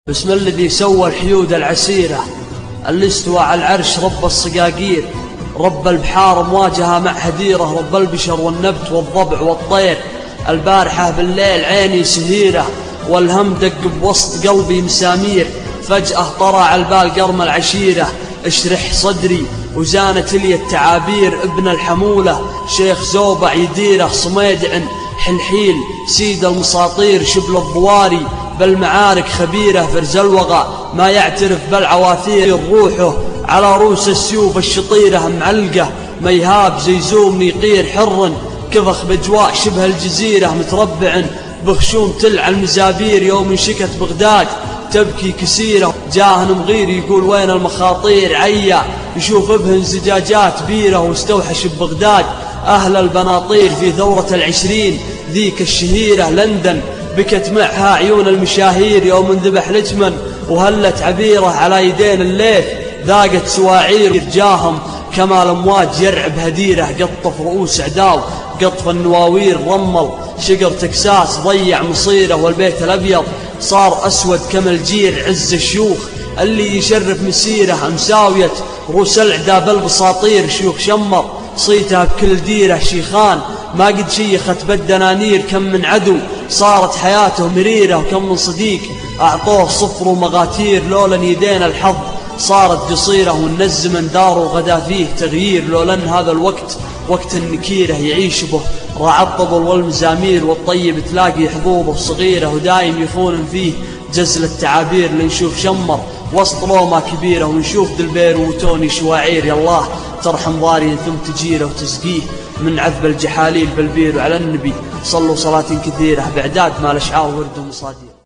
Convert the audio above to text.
بسم الذي سوى الحيود العسيرة اللي استوى على العرش رب الصقاقير، رب البحار مواجهة مع هديرة، رب البشر والنبت والضبع والطير. البارحة بالليل عيني سهيرة والهم دق بوسط قلبي مسامير، فجأة طرى على البال قرم العشيرة، اشرح صدري وزانت لي التعابير. ابن الحمولة شيخ زوبع يديره، صميدع حلحيل سيد المساطير، شبل الضواري بالمعارك خبيرة، فرز الوغى ما يعترف بالعواثير. روحه على روس السيوف الشطيرة معلقة، ميهاب زي زوم يقير حر كفخ بجواء شبه الجزيرة، متربع بخشوم تلع المزابير. يوم شكت بغداد تبكي كسيرة، جاهن مغير يقول وين المخاطير. عيا يشوف ابهن زجاجات بيرة، واستوحش ببغداد أهل البناطير في ثورة العشرين ذيك الشهيرة. لندن بكت معها عيون المشاهير، يوم انذبح لجمن وهلت عبيرة على يدين الليث، ذاقت سواعير جاهم كما الأمواج يرعب هديرة. قطف رؤوس عداو قطف النواوير، رمل شقر تكساس ضيع مصيره، والبيت الأبيض صار أسود كما الجير. عز الشيوخ اللي يشرف مسيره، مساوية روس العدا بالبساطير، شيوخ شمر صيتها بكل ديره. شيخان ما قد شيخت بالدنانير، كم من عدو صارت حياته مريرة، وكم من صديق أعطوه صفر ومغاتير. لولا يدين الحظ صارت قصيرة، والنز من داره غدا فيه تغيير. لولا هذا الوقت وقت النكيرة يعيش به راعى الطبل والمزامير، والطيب تلاقي حظوظه صغيرة، ودايم يخون فيه جزل التعابير. لنشوف شمر وسط لومة كبيرة، ونشوف دلبير وتوني شواعير. يالله ترحم ضاري ثم تجيره وتسقيه من عذب الجحاليل بالبير. وعلى النبي صلوا صلاة كثيرة بعداد ما الأشعار ورد ومصادير.